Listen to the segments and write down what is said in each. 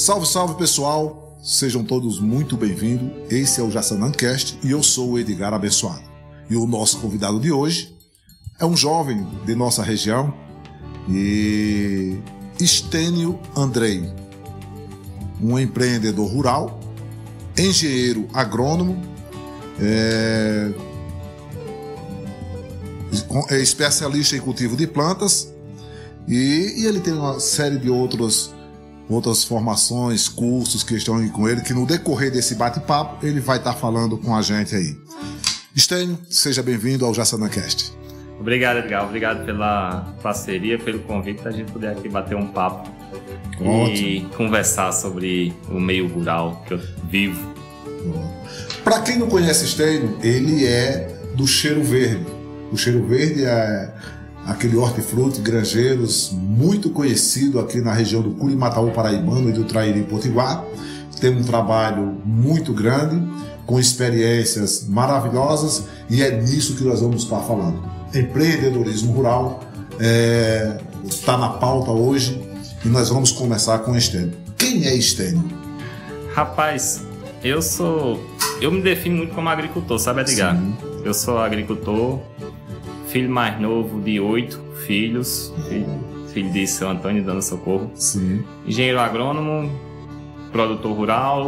Salve, salve pessoal, sejam todos muito bem-vindos. Esse é o JaçanãCast e eu sou o Edgar Abençoado. E o nosso convidado de hoje é um jovem de nossa região, Estênio Andrei, um empreendedor rural, engenheiro agrônomo, é especialista em cultivo de plantas e ele tem uma série de outras formações, cursos que estão aí com ele, que no decorrer desse bate-papo ele vai estar falando com a gente aí. Estênio, seja bem-vindo ao JaçanãCast. Obrigado, Edgar. Obrigado pela parceria, pelo convite para a gente poder aqui bater um papo. Ótimo. E conversar sobre o meio rural que eu vivo. Para quem não conhece Estênio, ele é do Cheiro Verde. O Cheiro Verde é aquele hortifruti Granjeiros muito conhecido aqui na região do Curimataú paraibano e do Trairi Potiguar. Tem um trabalho muito grande, com experiências maravilhosas, e é nisso que nós vamos estar falando. Empreendedorismo rural está na pauta hoje e nós vamos começar com Estênio. Quem é Estênio? Rapaz, eu me defino muito como agricultor, sabe, Edgar? Sim. Eu sou agricultor, filho mais novo de 8 filhos, filho de Seu Antônio e Dona Socorro. Sim. Engenheiro agrônomo, produtor rural,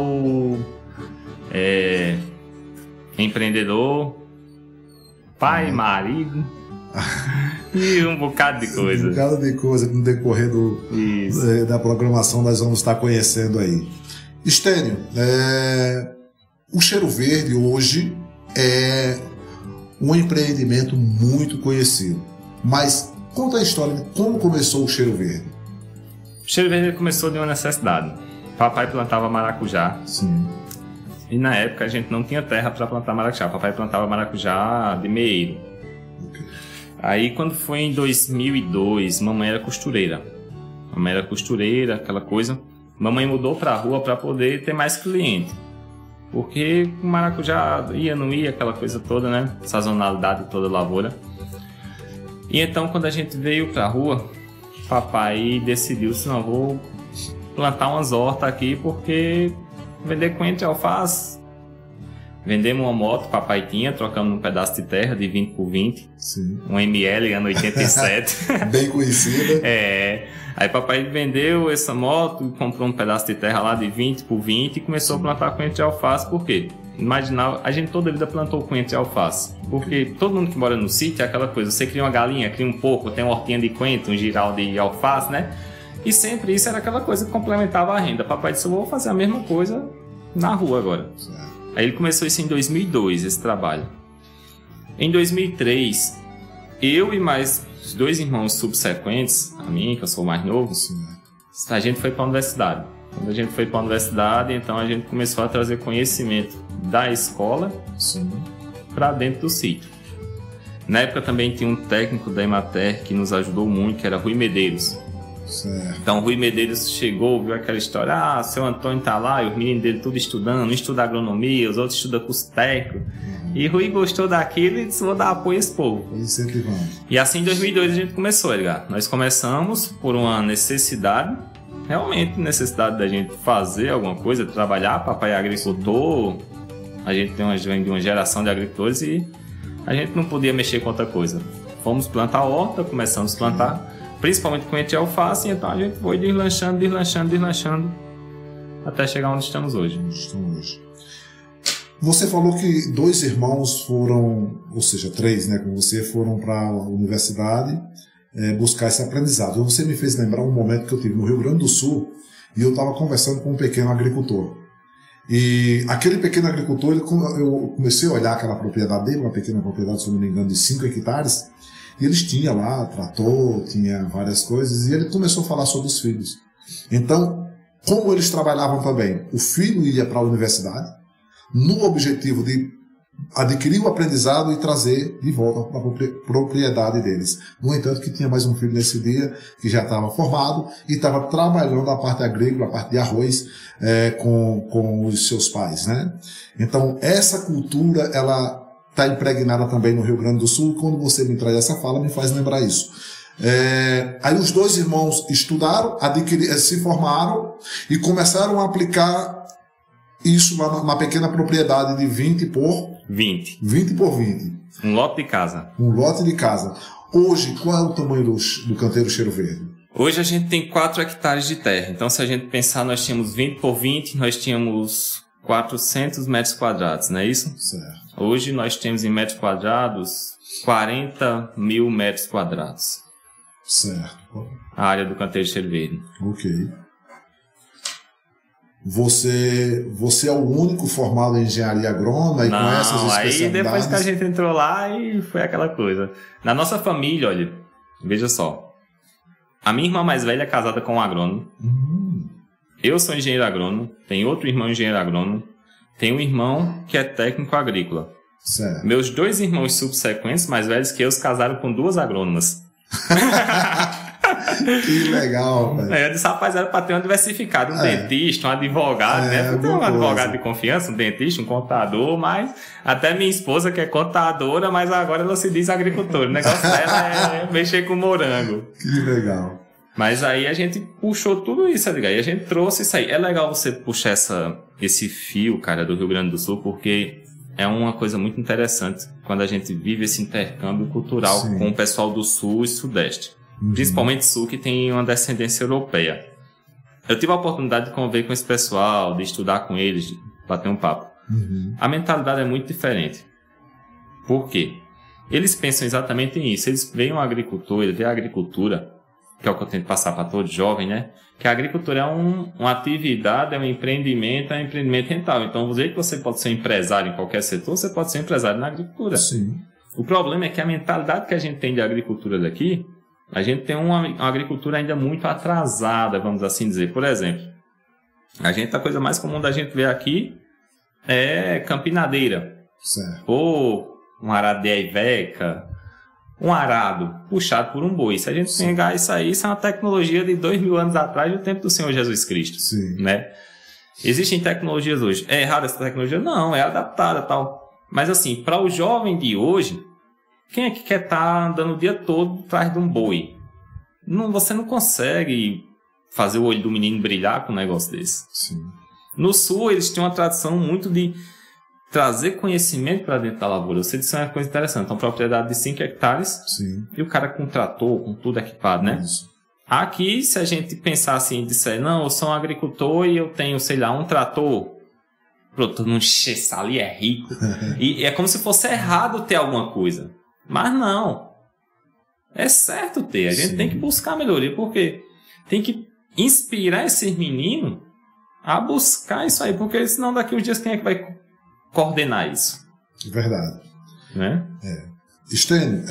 empreendedor, pai, marido e um bocado de coisa. Um bocado de coisa que no decorrer da programação nós vamos estar conhecendo aí. Estênio, o Cheiro Verde hoje é um empreendimento muito conhecido, mas conta a história de como começou o Cheiro Verde. O Cheiro Verde começou de uma necessidade. Papai plantava maracujá. Sim. E na época a gente não tinha terra para plantar maracujá. Papai plantava maracujá de meeiro. Okay. Aí quando foi em 2002, mamãe era costureira. Mamãe era costureira, aquela coisa. Mamãe mudou para a rua para poder ter mais cliente. Porque o maracujá ia, não ia, aquela coisa toda, né? Sazonalidade toda lavoura. E então quando a gente veio para a rua, papai decidiu, se não, vou plantar umas hortas aqui, porque vender coentro de alface. Vendemos uma moto, papai tinha, trocamos um pedaço de terra de 20 por 20. Sim. Um ML, ano 87. Bem conhecida. Aí papai vendeu essa moto, comprou um pedaço de terra lá de 20 por 20 e começou a plantar coentro de alface. Por quê? Imaginava, a gente toda a vida plantou coentro de alface. Porque todo mundo que mora no sítio é aquela coisa, você cria uma galinha, cria um porco, tem uma hortinha de coentro, um giral de alface, né? E sempre isso era aquela coisa que complementava a renda. Papai disse, eu vou fazer a mesma coisa na rua agora. Certo. Aí ele começou isso em 2002, esse trabalho. Em 2003, eu e mais 2 irmãos subsequentes, a mim, que eu sou o mais novo, a gente foi para a universidade. Quando a gente foi para a universidade, então a gente começou a trazer conhecimento da escola para dentro do sítio. Na época também tinha um técnico da Emater que nos ajudou muito, que era Rui Medeiros. Certo. Então Rui Medeiros chegou, viu aquela história, seu Antônio tá lá, e os meninos dele tudo estudando, um estuda agronomia, os outros estudam curso técnico. E Rui gostou daquilo e disse, vou dar apoio a esse povo. E assim em 2002 a gente começou, Edgar. Nós começamos por uma necessidade, realmente necessidade da gente fazer alguma coisa, trabalhar. Papai é agricultor, a gente vem de uma geração de agricultores e a gente não podia mexer com outra coisa. Fomos plantar horta, começamos a plantar, principalmente coentro de alface, então a gente foi deslanchando, até chegar onde estamos hoje. Você falou que 2 irmãos foram, ou seja, 3, né, com você, foram para a universidade buscar esse aprendizado. Você me fez lembrar um momento que eu tive no Rio Grande do Sul e eu estava conversando com um pequeno agricultor. E aquele pequeno agricultor, eu comecei a olhar aquela propriedade dele, uma pequena propriedade, se não me engano, de 5 hectares, e eles tinham lá trator, tinha várias coisas, e ele começou a falar sobre os filhos. Então, como eles trabalhavam também, o filho ia para a universidade, no objetivo de adquirir o aprendizado e trazer de volta para a propriedade deles. No entanto, que tinha mais um filho nesse dia, que já estava formado e estava trabalhando a parte agrícola, a parte de arroz, com os seus pais, né? Então, essa cultura, ela está impregnada também no Rio Grande do Sul. Quando você me traz essa fala, me faz lembrar isso. Aí os dois irmãos estudaram, se formaram e começaram a aplicar isso na pequena propriedade de 20 por 20. 20 por 20. Um lote de casa. Um lote de casa. Hoje, qual é o tamanho do canteiro Cheiro Verde? Hoje a gente tem 4 hectares de terra. Então, se a gente pensar, nós tínhamos 20 por 20, nós tínhamos 400 metros quadrados, não é isso? Certo. Hoje nós temos em metros quadrados 40 mil metros quadrados. Certo. A área do canteiro Cheiro Verde. Ok. Você é o único formado em engenharia agrônoma e com essas especialidades? Aí depois que a gente entrou lá e foi aquela coisa. Na nossa família, olha, veja só. A minha irmã mais velha é casada com um agrônomo. Eu sou engenheiro agrônomo. Tem outro irmão engenheiro agrônomo. Tem um irmão que é técnico agrícola. Certo. Meus 2 irmãos subsequentes, mais velhos que eu, se casaram com 2 agrônomas. Que legal, velho. Eu disse, rapaz, era para ter um diversificado, um dentista, um advogado, né? Tem um advogado de confiança, um dentista, um contador, mas até minha esposa, que é contadora, mas agora ela se diz agricultora. O negócio dela é mexer com morango. Que legal. Mas aí a gente puxou tudo isso, Edgar, e a gente trouxe isso aí. É legal você puxar esse fio, cara, do Rio Grande do Sul, porque é uma coisa muito interessante quando a gente vive esse intercâmbio cultural com o pessoal do Sul e Sudeste. Principalmente Sul, que tem uma descendência europeia. Eu tive a oportunidade de conviver com esse pessoal, de estudar com eles, de bater um papo. A mentalidade é muito diferente. Por quê? Eles pensam exatamente nisso. Eles veem um agricultor, ele vê a agricultura, que é o que eu tento passar para todo jovem, né? Que a agricultura é uma atividade, é um empreendimento rentável. Então, você pode ser empresário em qualquer setor, você pode ser empresário na agricultura. Sim. O problema é que a mentalidade que a gente tem de agricultura daqui, a gente tem uma agricultura ainda muito atrasada, vamos assim dizer. Por exemplo, a coisa mais comum da gente ver aqui é campinadeira. Certo. Ou um arado de aiveca, um arado puxado por um boi. Se a gente pegar isso aí, isso é uma tecnologia de 2000 anos atrás, do tempo do Senhor Jesus Cristo. Sim. Né? Existem tecnologias hoje. É errada essa tecnologia? Não, é adaptada e tal. Mas assim, para o jovem de hoje, quem é que quer estar andando o dia todo atrás de um boi? Você não consegue fazer o olho do menino brilhar com um negócio desse. Sim. No Sul, eles têm uma tradição muito de trazer conhecimento para dentro da lavoura. Você disse uma coisa interessante. Então, propriedade de 5 hectares. Sim. E o cara com trator, com tudo equipado, né? Isso. Aqui, se a gente pensar assim, disser, não, eu sou um agricultor e eu tenho, sei lá, um trator. Pronto, não encher ali, é rico. E é como se fosse errado ter alguma coisa. Mas não. É certo ter. A gente tem que buscar melhoria, porque tem que inspirar esses meninos a buscar isso aí, porque senão daqui uns dias quem é que vai coordenar isso? Verdade. Né? Estênio,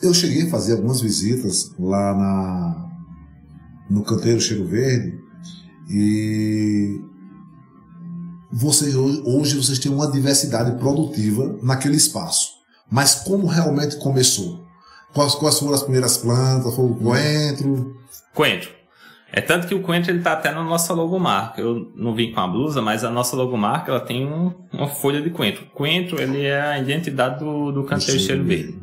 eu cheguei a fazer algumas visitas lá no canteiro Cheiro Verde e hoje vocês têm uma diversidade produtiva naquele espaço. Mas como realmente começou? Quais foram as primeiras plantas? Foi o coentro? Coentro. É tanto que o coentro está até na nossa logomarca. Eu não vim com a blusa, mas a nossa logomarca ela tem uma folha de coentro. Coentro ele é a identidade do canteiro Cheiro Verde.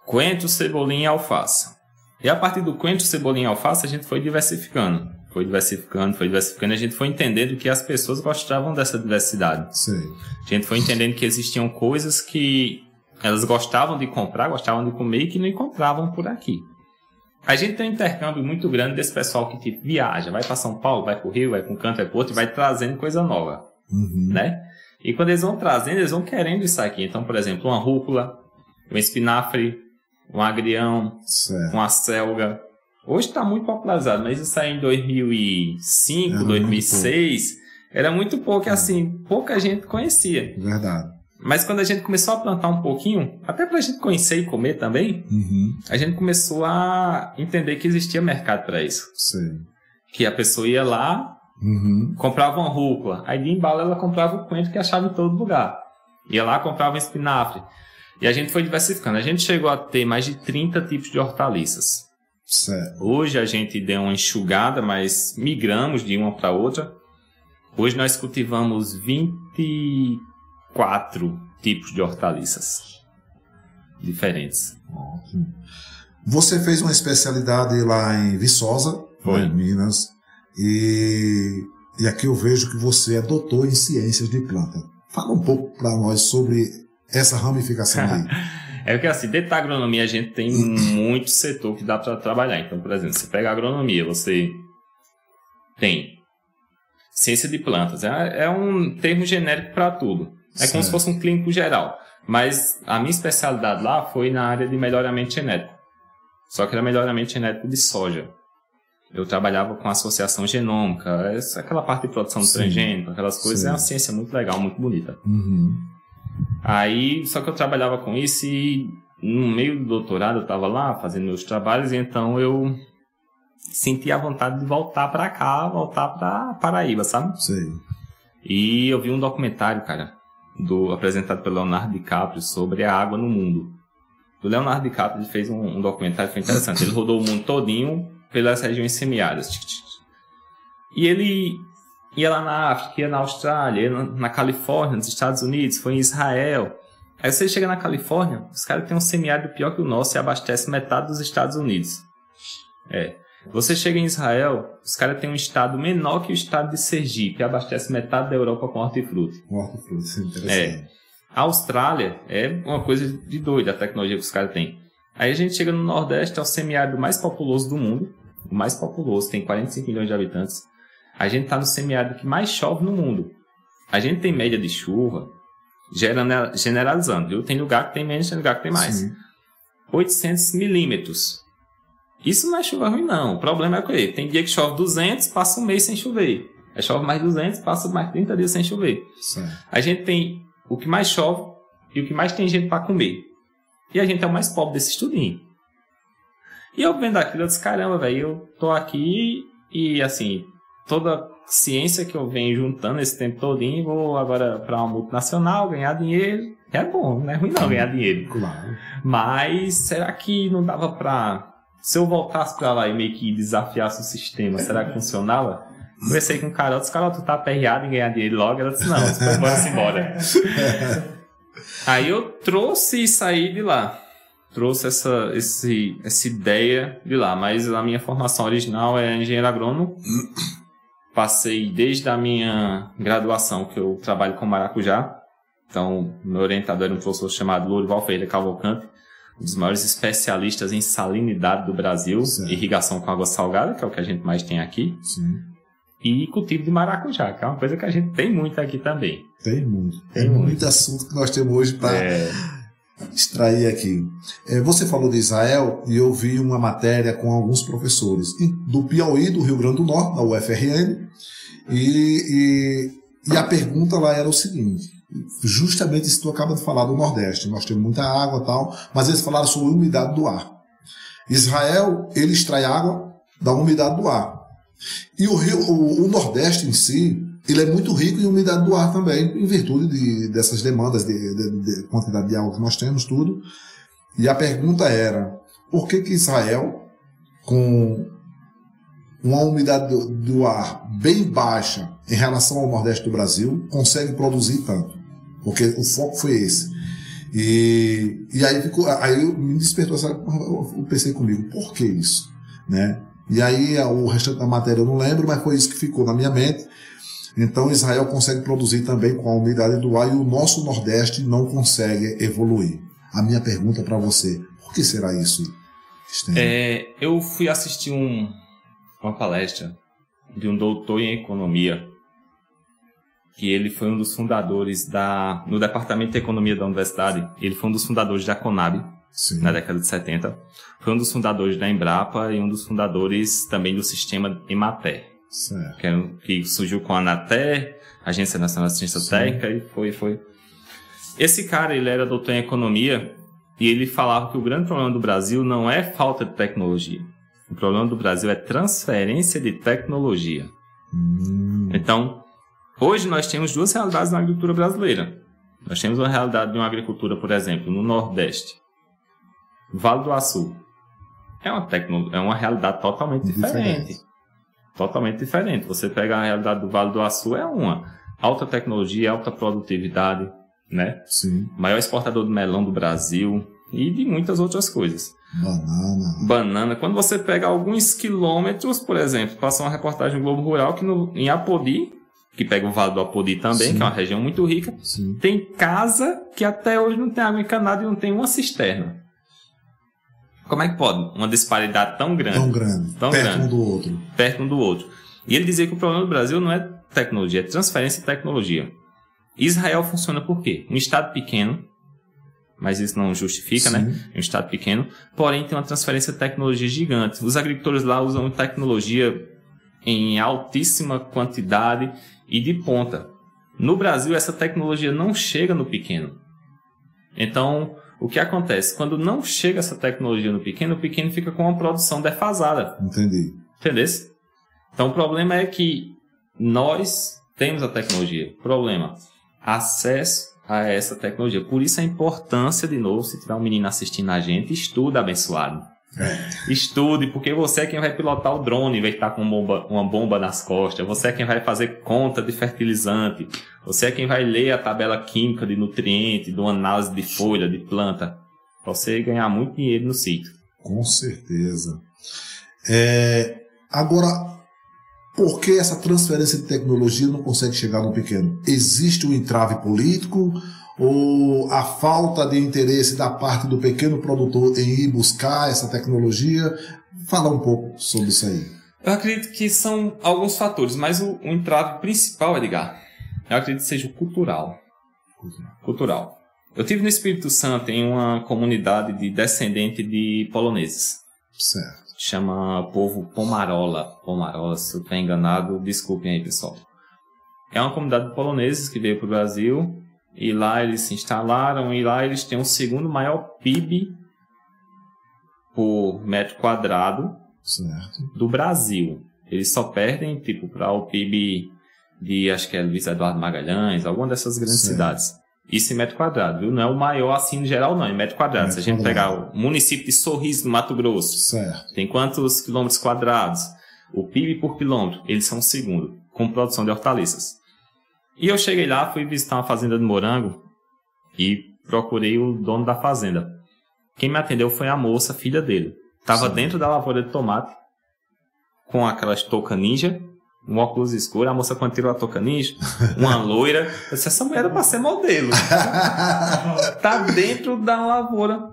Coentro, cebolinha e alface. E a partir do coentro, cebolinha e alface a gente foi diversificando. Foi diversificando. E a gente foi entendendo que as pessoas gostavam dessa diversidade. Sim. A gente foi entendendo que existiam coisas que elas gostavam de comprar, gostavam de comer e que não encontravam por aqui. A gente tem um intercâmbio muito grande desse pessoal que viaja, vai para São Paulo, vai para o Rio, vai para um canto, vai para outro e vai trazendo coisa nova. Né? E quando eles vão trazendo, eles vão querendo isso aqui. Então, por exemplo, uma rúcula, um espinafre, um agrião, uma selga. Hoje está muito popularizado, mas isso aí em 2005, 2006, era muito pouco, assim, pouca gente conhecia. Verdade. Mas quando a gente começou a plantar um pouquinho, até para a gente conhecer e comer também, a gente começou a entender que existia mercado para isso. Sim. Que a pessoa ia lá, comprava uma rúcula, aí de embalo ela comprava o coentro que achava em todo lugar. Ia lá, comprava um espinafre. E a gente foi diversificando. A gente chegou a ter mais de 30 tipos de hortaliças. Certo. Hoje a gente deu uma enxugada, mas migramos de uma para outra. Hoje nós cultivamos 24 tipos de hortaliças diferentes. Ótimo. Você fez uma especialidade lá em Viçosa, em Minas, e aqui eu vejo que você é doutor em ciências de planta. Fala um pouco para nós sobre essa ramificação aí. É porque assim, dentro da agronomia a gente tem muito setor que dá para trabalhar. Então, por exemplo, você pega a agronomia, você tem ciência de plantas. É um termo genérico para tudo. É como se fosse um clínico geral. Mas a minha especialidade lá foi na área de melhoramento genético. Só que era melhoramento genético de soja. Eu trabalhava com associação genômica, aquela parte de produção de transgênico, aquelas coisas. É uma ciência muito legal, muito bonita. Aí, só que eu trabalhava com isso e no meio do doutorado eu estava lá fazendo meus trabalhos, e então eu senti a vontade de voltar para cá, voltar para Paraíba, sabe? Sim. E eu vi um documentário, cara, apresentado pelo Leonardo DiCaprio sobre a água no mundo. O Leonardo DiCaprio fez um documentário que foi interessante. Ele rodou o mundo todinho pelas regiões semiáridas. E ele ia lá na África, ia na Austrália, ia na Califórnia, nos Estados Unidos, foi em Israel. Aí você chega na Califórnia, os caras têm um semiárido pior que o nosso e abastece metade dos Estados Unidos. Você chega em Israel, os caras têm um estado menor que o estado de Sergipe, que abastece metade da Europa com hortifruti. Hortifruti, isso é interessante. A Austrália é uma coisa de doido, a tecnologia que os caras têm. Aí a gente chega no Nordeste, é o semiárido mais populoso do mundo. O mais populoso, tem 45 milhões de habitantes. A gente está no semiárido que mais chove no mundo. A gente tem média de chuva, generalizando, viu? Tem lugar que tem menos, tem lugar que tem mais. Sim. 800 milímetros. Isso não é chuva ruim, não. O problema é que tem dia que chove 200, passa um mês sem chover. Aí chove mais 200, passa mais 30 dias sem chover. Sim. A gente tem o que mais chove e o que mais tem gente para comer. E a gente é o mais pobre desse estudinho. E eu vendo aquilo, eu disse, caramba, velho, eu tô aqui e, assim, toda ciência que eu venho juntando esse tempo todinho, vou agora para uma multinacional, ganhar dinheiro. É bom, não é ruim não ganhar dinheiro. Claro. Mas será que não dava para... Se eu voltasse para lá e meio que desafiasse o sistema, será que funcionava? Conversei com o Carol, disse, Carol, tu tá aperreado em ganhar dinheiro logo? Ela disse, não, vamos embora. Aí eu trouxe e saí de lá. Trouxe essa ideia de lá, mas a minha formação original é engenheiro agrônomo. Passei desde a minha graduação, que eu trabalho com maracujá. Então, meu orientador era um professor chamado Lourival Ferreira Cavalcante, um dos maiores especialistas em salinidade do Brasil, irrigação com água salgada, que é o que a gente mais tem aqui. Sim. E cultivo de maracujá, que é uma coisa que a gente tem muito aqui também. Tem muito. Tem muito assunto que nós temos hoje para extrair aqui. Você falou de Israel e eu vi uma matéria com alguns professores do Piauí, do Rio Grande do Norte, da UFRN, e a pergunta lá era o seguinte, justamente isso que tu acaba de falar do Nordeste, nós temos muita água e tal, mas eles falaram sobre a umidade do ar. Israel, ele extrai água da umidade do ar. E o Nordeste em si, ele é muito rico em umidade do ar também, em virtude dessas demandas de quantidade de água que nós temos, tudo. E a pergunta era, por que Israel, com uma umidade do ar bem baixa em relação ao Nordeste do Brasil, consegue produzir tanto? Porque o foco foi esse. E aí me despertou, eu pensei comigo, por que isso? Né? E aí o restante da matéria eu não lembro, mas foi isso que ficou na minha mente. Então Israel consegue produzir também com a umidade do ar e o nosso Nordeste não consegue evoluir. A minha pergunta para você, por que será isso, Stênio? Eu fui assistir uma palestra de um doutor em economia, que ele foi um dos fundadores no departamento de economia da universidade, ele foi um dos fundadores da Conab. Sim. Na década de 70. Foi um dos fundadores da Embrapa e um dos fundadores também do sistema Emater. Que surgiu com a Anater, Agência Nacional de Assistência Técnica, e foi. Esse cara, ele era doutor em economia e ele falava que o grande problema do Brasil não é falta de tecnologia. O problema do Brasil é transferência de tecnologia. Então, hoje nós temos duas realidades na agricultura brasileira. Nós temos uma realidade de uma agricultura, por exemplo, no Nordeste. Vale do Açu é uma realidade totalmente diferente. Totalmente diferente. Você pega a realidade do Vale do Açu, é uma alta tecnologia, alta produtividade, né? Sim. Maior exportador de melão do Brasil, e de muitas outras coisas. Banana. Quando você pega alguns quilômetros, por exemplo, passou uma reportagem no Globo Rural que em Apodi, que pega o Vale do Apodi também, sim, que é uma região muito rica, sim, tem casa que até hoje não tem água encanada e não tem uma cisterna. Como é que pode? Uma disparidade tão grande. Tão grande. Um do outro. Perto um do outro. E ele dizia que o problema do Brasil não é tecnologia, é transferência de tecnologia. Israel funciona por quê? Um estado pequeno, mas isso não justifica, sim, né? É um estado pequeno, porém tem uma transferência de tecnologia gigante. Os agricultores lá usam tecnologia em altíssima quantidade e de ponta. No Brasil, essa tecnologia não chega no pequeno. Então, o que acontece? Quando não chega essa tecnologia no pequeno, o pequeno fica com uma produção defasada. Entendi. Entendeu? Então, o problema é que nós temos a tecnologia. Problema, acesso a essa tecnologia. Por isso a importância, de novo, se tiver um menino assistindo a gente, estuda, abençoado. Estude, porque você é quem vai pilotar o drone em vez de estar com uma bomba nas costas. Você é quem vai fazer conta de fertilizante. Você é quem vai ler a tabela química de nutriente, de uma análise de folha, de planta. Para você ganhar muito dinheiro no sítio. Com certeza. Agora, por que essa transferência de tecnologia não consegue chegar no pequeno? Existe um entrave político ou a falta de interesse da parte do pequeno produtor em ir buscar essa tecnologia? Fala um pouco sobre isso aí. Eu acredito que são alguns fatores, mas o entrave principal, Edgar, eu acredito que seja o cultural. Cultural. Eu estive no Espírito Santo em uma comunidade de descendente de poloneses. Certo. Chama povo Pomarola. Pomarola, se eu estiver enganado, desculpem aí, pessoal. É uma comunidade de poloneses que veio para o Brasil e lá eles se instalaram e lá eles têm o segundo maior PIB por metro quadrado, certo, do Brasil. Eles só perdem, tipo, para o PIB de, acho que é Luiz Eduardo Magalhães, alguma dessas grandes, certo, cidades. Isso em metro quadrado, viu? Não é o maior assim em geral, não, em metro quadrado. Se a gente pegar o município de Sorriso, no Mato Grosso, certo, tem quantos quilômetros quadrados? O PIB por quilômetro, eles são o segundo, com produção de hortaliças. E eu cheguei lá, fui visitar uma fazenda de morango e procurei o dono da fazenda. Quem me atendeu foi a moça, filha dele. Estava dentro da lavoura de tomate, com aquelas touca ninja, um óculos escuro. A moça, quando tirou a touca ninja, uma loira, eu disse, essa mulher era para ser modelo. Tá dentro da lavoura.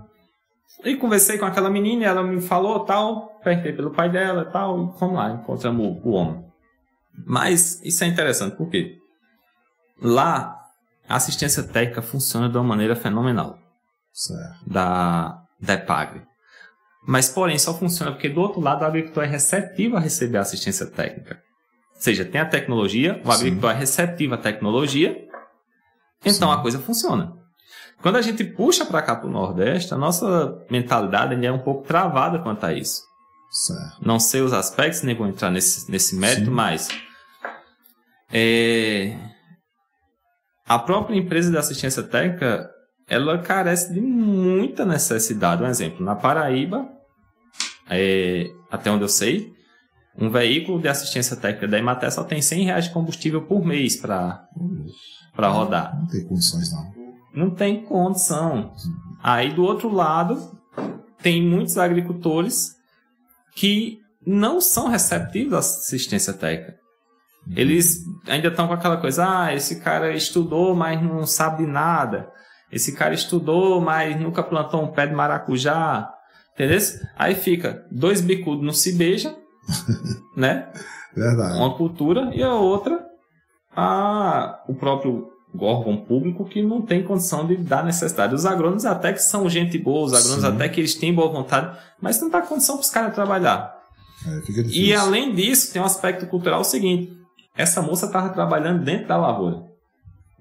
E conversei com aquela menina, e ela me falou, tal, perguntei pelo pai dela e tal, e vamos lá, encontramos o homem. Mas isso é interessante, por quê? Lá, a assistência técnica funciona de uma maneira fenomenal. Certo. Da EPAGRE. Mas, porém, só funciona porque do outro lado o agricultor é receptivo a receber a assistência técnica. Ou seja, tem a tecnologia, o agricultor é receptivo à tecnologia, então a coisa funciona. Quando a gente puxa para cá, para o Nordeste, a nossa mentalidade ainda é um pouco travada quanto a isso. Certo. Não sei os aspectos, nem vou entrar nesse mérito, mas a própria empresa de assistência técnica, ela carece de muita necessidade. Um exemplo, na Paraíba, até onde eu sei, um veículo de assistência técnica da Emater só tem R$100 de combustível por mês para rodar. Não tem condições, não. Não tem condição. Aí, do outro lado, tem muitos agricultores que não são receptivos à assistência técnica. Eles ainda estão com aquela coisa, esse cara estudou, mas não sabe de nada. Esse cara estudou, mas nunca plantou um pé de maracujá. Entendeu? Aí fica, dois bicudos não se beijam, né? Verdade. Uma cultura e a outra, o próprio órgão público que não tem condição de dar necessidade. Os agrônomos até que são gente boa, os agrônomos até que eles têm boa vontade, mas não dá condição para os caras trabalhar. Fica difícil. E além disso, tem um aspecto cultural seguinte. Essa moça estava trabalhando dentro da lavoura.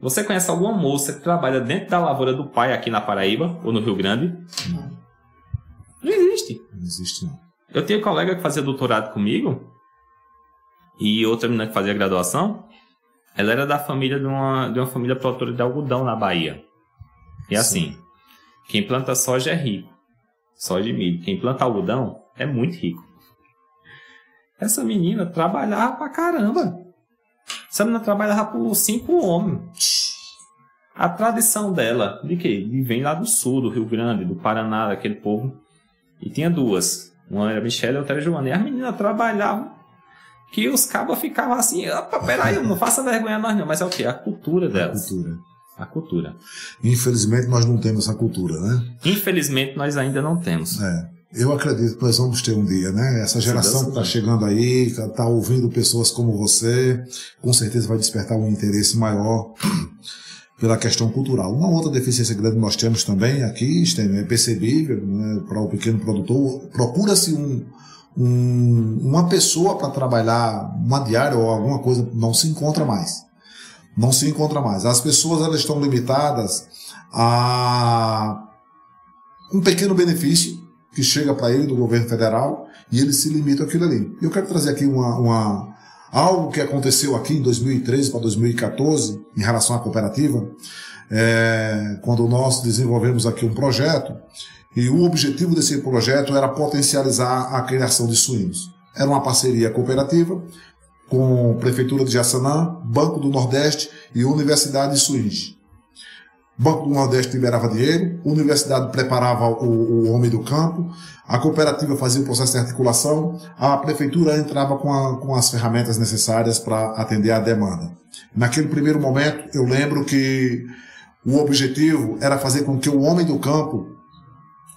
Você conhece alguma moça que trabalha dentro da lavoura do pai aqui na Paraíba ou no Rio Grande? Não. Não existe. Não existe, não. Eu tinha um colega que fazia doutorado comigo e outra menina que fazia graduação. Ela era da família de uma família produtora de algodão na Bahia. E assim, quem planta soja é rico. Soja e milho. Quem planta algodão é muito rico. Essa menina trabalhava pra caramba. Essa menina trabalhava por 5 homens. a tradição dela, de quê? De vem lá do sul, do Rio Grande, do Paraná, daquele povo. E tinha duas. Uma era a Michelle e a outra era a Joana. E as meninas trabalhavam que os cabos ficavam assim, opa, peraí, não faça vergonha nós não. Mas é o quê? A cultura delas. A cultura. Infelizmente nós não temos essa cultura, né? Infelizmente nós ainda não temos. Eu acredito que nós vamos ter um dia, né? Essa geração que está chegando aí, que está ouvindo pessoas como você, com certeza vai despertar um interesse maior pela questão cultural. Uma outra deficiência grande que nós temos também aqui, é percebível, né, para o pequeno produtor, procura-se uma pessoa para trabalhar uma diária ou alguma coisa, não se encontra mais. Não se encontra mais. As pessoas elas estão limitadas a um pequeno benefício que chega para ele do governo federal e ele se limita àquilo ali. Eu quero trazer aqui algo que aconteceu aqui em 2013 para 2014 em relação à cooperativa, quando nós desenvolvemos aqui um projeto e o objetivo desse projeto era potencializar a criação de suínos. Era uma parceria cooperativa com a Prefeitura de Jaçanã, Banco do Nordeste e Universidade de Swing. Banco do Nordeste liberava dinheiro, a Universidade preparava o homem do campo, a cooperativa fazia o processo de articulação, a Prefeitura entrava com as ferramentas necessárias para atender a demanda. Naquele primeiro momento, eu lembro que o objetivo era fazer com que o homem do campo,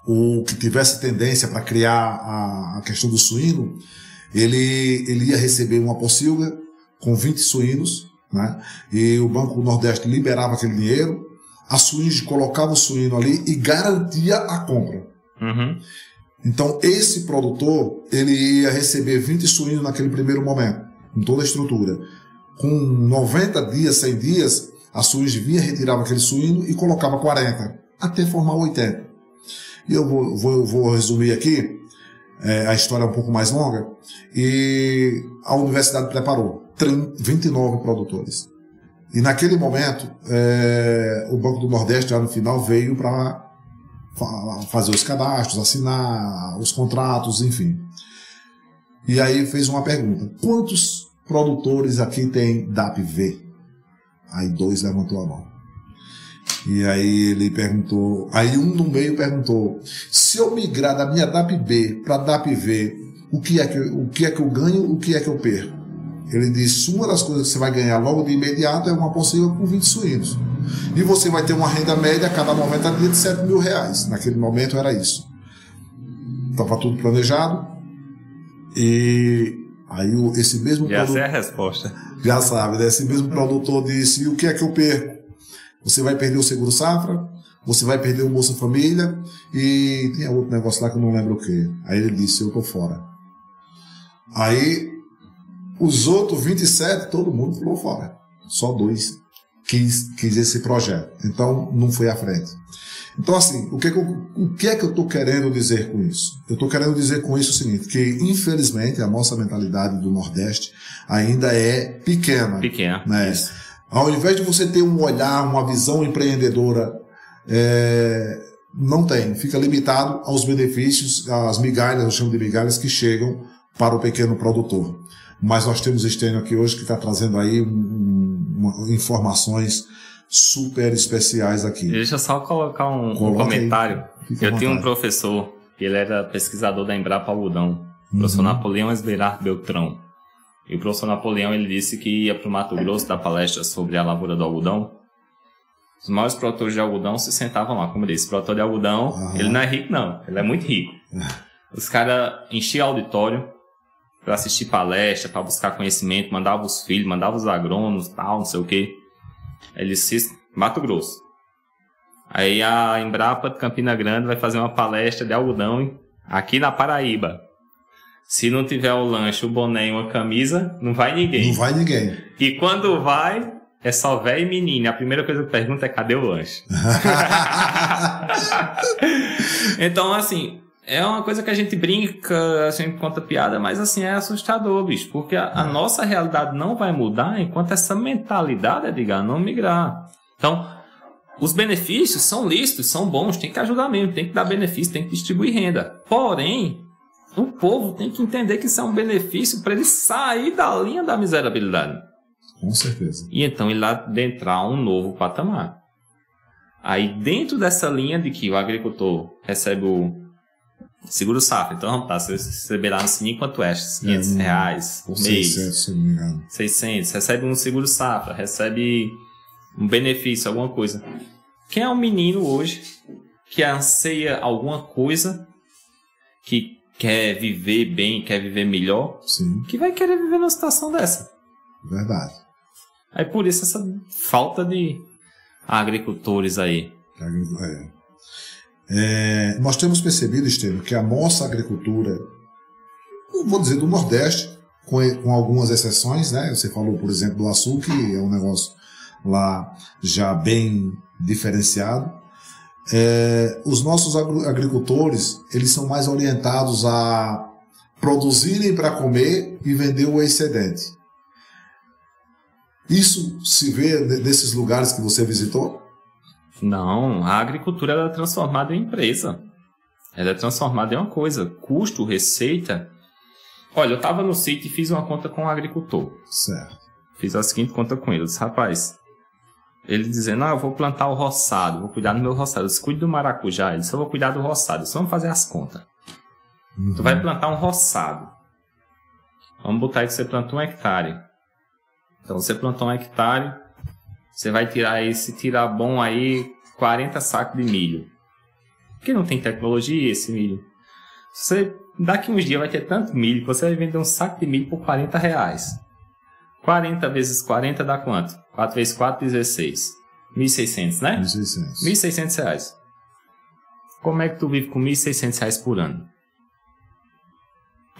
o que tivesse tendência para criar a questão do suíno, ele ia receber uma pocilga com 20 suínos, né? E o Banco do Nordeste liberava aquele dinheiro, a Swing colocava o suíno ali e garantia a compra. Uhum. Então esse produtor ele ia receber 20 suínos naquele primeiro momento, com toda a estrutura. Com 90 dias, 100 dias, a Swing vinha, retirava aquele suíno e colocava 40, até formar 80. E eu vou resumir aqui, a história é um pouco mais longa, e a universidade preparou 29 produtores. E naquele momento, o Banco do Nordeste, já no final, veio para fazer os cadastros, assinar os contratos, enfim. E aí fez uma pergunta: quantos produtores aqui tem DAP-V? Aí 2 levantou a mão. E aí ele perguntou, aí um no meio perguntou: se eu migrar da minha DAP-B para DAP-V, o que é que eu ganho, o que é que eu perco? Ele disse: uma das coisas que você vai ganhar logo de imediato é uma pocilga com 20 suínos. E você vai ter uma renda média a cada 90 dias de R$7 mil. Naquele momento era isso. Estava tudo planejado. E aí esse mesmo produtor... Essa é a resposta. Já sabe, né? Esse mesmo produtor disse: e o que é que eu perco? Você vai perder o Seguro Safra, você vai perder o Bolsa Família e tinha outro negócio lá que eu não lembro o que. Aí ele disse: eu tô fora. Aí os outros 27, todo mundo pulou fora. Só 2 quis esse projeto. Então não foi à frente. Então assim, o que é que eu estou querendo dizer com isso? Eu estou querendo dizer com isso o seguinte, que infelizmente a nossa mentalidade do Nordeste ainda é pequena. Pequena, né? Ao invés de você ter um olhar, uma visão empreendedora, não tem. Fica limitado aos benefícios, às migalhas, eu chamo de migalhas, que chegam para o pequeno produtor. Mas nós temos Estênio aqui hoje que está trazendo aí informações super especiais aqui. Deixa eu só colocar um comentário. Eu tinha um professor, ele era pesquisador da Embrapa Algodão, o professor Napoleão Esberar Beltrão. E o professor Napoleão, ele disse que ia para o Mato Grosso dar palestra sobre a lavoura do algodão. Os maiores produtores de algodão se sentavam lá. Como eu disse, o produtor de algodão, ele não é rico não, ele é muito rico. Os caras enchiam auditório para assistir palestra, para buscar conhecimento, mandavam os filhos, mandavam os agrônomos, tal, não sei o quê. Ele disse: Mato Grosso. Aí a Embrapa de Campina Grande vai fazer uma palestra de algodão aqui na Paraíba. Se não tiver o lanche, o boné e uma camisa, não vai ninguém. Não vai ninguém. E quando vai, é só velho e menino. A primeira coisa que pergunta é: cadê o lanche? Então, assim, é uma coisa que a gente brinca, a gente conta piada, mas assim, é assustador, bicho. Porque a nossa realidade não vai mudar enquanto essa mentalidade, Edgar, não migrar. Então, os benefícios são lícitos, são bons, tem que ajudar mesmo, tem que dar benefício, tem que distribuir renda. Porém, o povo tem que entender que isso é um benefício para ele sair da linha da miserabilidade. Com certeza. E então ele adentrar um novo patamar. Aí dentro dessa linha de que o agricultor recebe o seguro safra, então vamos lá, você receberá no sininho quanto é? R$500 por mês. 600, se não me engano. 600, recebe um seguro safra, recebe um benefício, alguma coisa. Quem é um menino hoje que anseia alguma coisa, que quer viver bem, quer viver melhor, sim, que vai querer viver numa situação dessa? Verdade. Aí por isso essa falta de agricultores aí. Nós temos percebido, Estevam, que a nossa agricultura, vou dizer do Nordeste, com algumas exceções, né? Você falou, por exemplo, do açúcar, que é um negócio lá já bem diferenciado. Os nossos agricultores, eles são mais orientados a produzirem para comer e vender o excedente. Isso se vê nesses lugares que você visitou? Não, a agricultura ela é transformada em empresa. Ela é transformada em uma coisa. Custo, receita. Olha, eu estava no sítio e fiz uma conta com um agricultor. Certo. Fiz a seguinte conta com ele. Eu disse, rapaz, ele dizendo, eu vou plantar o roçado, vou cuidar do meu roçado. Eu disse, cuide do maracujá. Ele disse, eu vou cuidar do roçado. Eu disse, vamos fazer as contas. Uhum. Tu vai plantar um roçado. Vamos botar aí que você plantou 1 hectare. Então, você plantou 1 hectare, você vai tirar esse tirar bom aí 40 sacos de milho. Porque não tem tecnologia esse milho. Você, daqui uns dias vai ter tanto milho que você vai vender um saco de milho por R$40. 40 vezes 40 dá quanto? 4 vezes 4, 16. 1.600, né? 1.600. R$1.600. Como é que tu vive com R$1.600 por ano?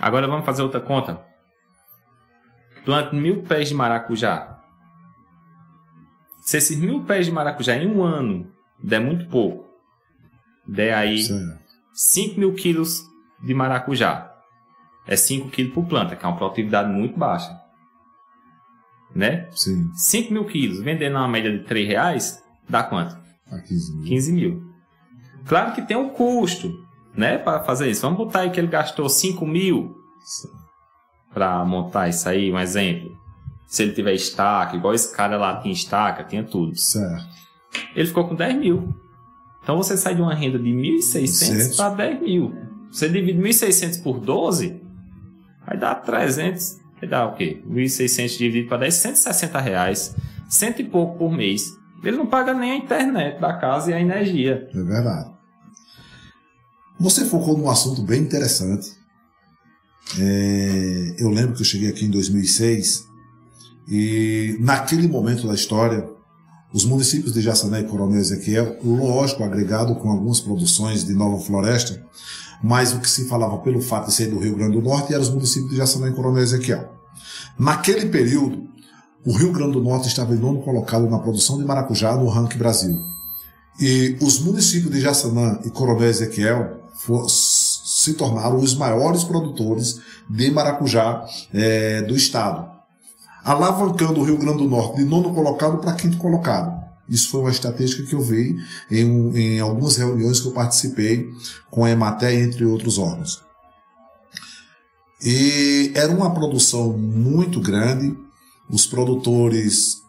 Agora vamos fazer outra conta. Plante 1.000 pés de maracujá. Se esses 1.000 pés de maracujá em um ano der muito pouco, der aí 5.000 quilos de maracujá, é 5 quilos por planta, que é uma produtividade muito baixa. Né? Sim. 5.000 quilos, vendendo uma média de R$3, dá quanto? 15 mil. Claro que tem um custo, né, para fazer isso. Vamos botar aí que ele gastou 5.000 para montar isso aí, um exemplo. Se ele tiver estaca, igual esse cara lá tinha estaca, tinha tudo. Certo. Ele ficou com 10.000. Então você sai de uma renda de 1.600 para 10.000. Você divide 1.600 por 12, vai dar 300. Vai dar o quê? 1.600 dividido para 10, R$160. Cento e pouco por mês. Ele não paga nem a internet da casa e a energia. É verdade. Você focou num assunto bem interessante. Eu lembro que eu cheguei aqui em 2006 e naquele momento da história os municípios de Jaçanã e Coronel Ezequiel, lógico, agregado com algumas produções de Nova Floresta, mas o que se falava pelo fato de ser do Rio Grande do Norte eram os municípios de Jaçanã e Coronel Ezequiel. Naquele período, o Rio Grande do Norte estava em 9º colocado na produção de maracujá no ranking Brasil. E os municípios de Jaçanã e Coronel Ezequiel se tornaram os maiores produtores de maracujá do estado, alavancando o Rio Grande do Norte de 9º colocado para 5º colocado. Isso foi uma estatística que eu vi em algumas reuniões que eu participei com a Emater, entre outros órgãos. E era uma produção muito grande, os produtores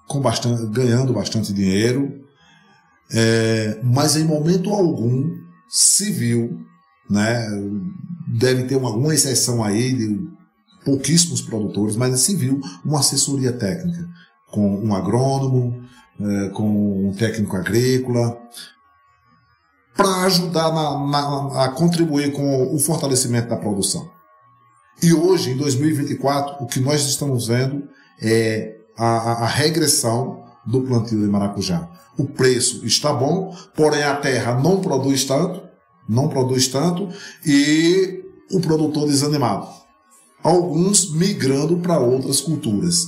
ganhando bastante dinheiro, mas em momento algum se viu, né, deve ter alguma exceção aí de pouquíssimos produtores, mas se viu uma assessoria técnica com um agrônomo, com um técnico agrícola, para ajudar a contribuir com o fortalecimento da produção. E hoje, em 2024, o que nós estamos vendo é a regressão do plantio de maracujá. O preço está bom, porém a terra não produz tanto e o produtor desanimado. Alguns migrando para outras culturas.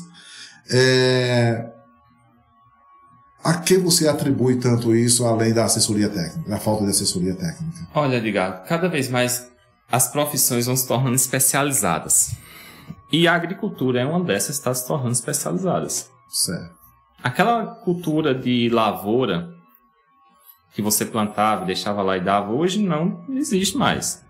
A que você atribui tanto isso, além da assessoria técnica, da falta de assessoria técnica? Olha, Edgar, cada vez mais as profissões vão se tornando especializadas. E a agricultura é uma dessas que está se tornando especializadas. Certo. Aquela cultura de lavoura que você plantava, deixava lá e dava, hoje não existe mais.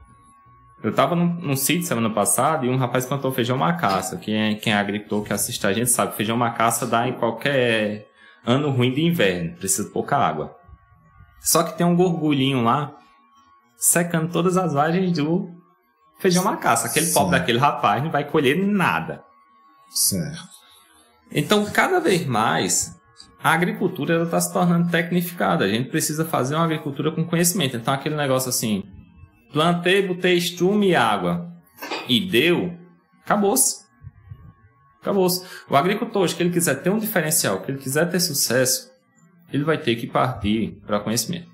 Eu estava num sítio semana passada e um rapaz plantou feijão macaça. Quem é agricultor que assiste a gente sabe que feijão macaça dá em qualquer ano ruim de inverno, precisa de pouca água. Só que tem um gorgulhinho lá secando todas as vagens do feijão macaça. Aquele pobre daquele rapaz não vai colher nada. Certo. Então, cada vez mais, a agricultura está se tornando tecnificada. A gente precisa fazer uma agricultura com conhecimento. Então, aquele negócio assim, plantei, botei estrume e água e deu, acabou-se. Acabou-se. O agricultor, hoje, que ele quiser ter um diferencial, que ele quiser ter sucesso, ele vai ter que partir para conhecimento.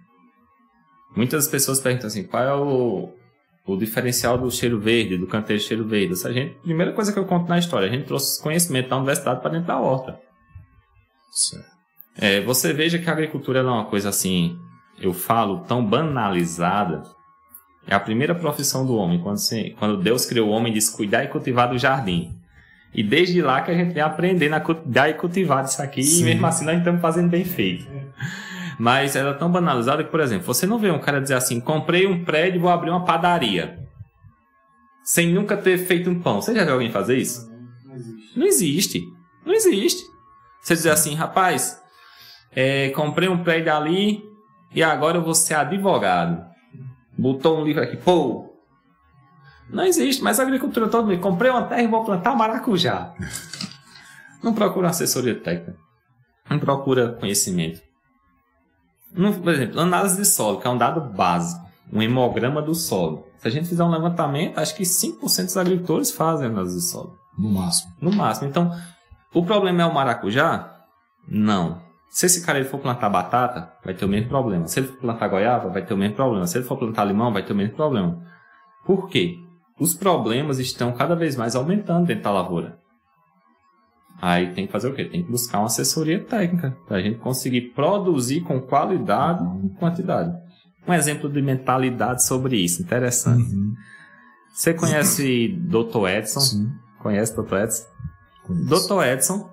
Muitas pessoas perguntam assim, qual é o diferencial do cheiro verde, do canteiro cheiro verde? Primeira coisa que eu conto na história, a gente trouxe conhecimento da universidade para dentro da horta. Certo. Você veja que a agricultura não é uma coisa assim, eu falo, tão banalizada. É a primeira profissão do homem. Quando Deus criou o homem, disse cuidar e cultivar do jardim. E desde lá que a gente vem aprendendo a cuidar e cultivar isso aqui, e mesmo assim nós estamos fazendo bem feito. Mas ela é tão banalizada que, por exemplo, você não vê um cara dizer assim, comprei um prédio e vou abrir uma padaria. Sem nunca ter feito um pão. Você já viu alguém fazer isso? Não existe. Não existe. Você dizer assim, rapaz, comprei um prédio ali e agora eu vou ser advogado. Botou um livro aqui, pô. Não existe, mas a agricultura todo mundo. Comprei uma terra e vou plantar maracujá. Não procura assessoria técnica. Não procura conhecimento. Por exemplo, análise de solo, que é um dado básico. Um hemograma do solo. Se a gente fizer um levantamento, acho que 5% dos agricultores fazem análise de solo. No máximo. No máximo. Então, o problema é o maracujá? Não. Se esse cara ele for plantar batata, vai ter o mesmo problema. Se ele for plantar goiaba, vai ter o mesmo problema. Se ele for plantar limão, vai ter o mesmo problema. Por quê? Os problemas estão cada vez mais aumentando dentro da lavoura. Aí tem que fazer o quê? Tem que buscar uma assessoria técnica para a gente conseguir produzir com qualidade e quantidade. Um exemplo de mentalidade sobre isso, interessante. Uhum. Você conhece Dr. Edson? Sim. Conhece Dr. Edson? Conheço. Dr. Edson,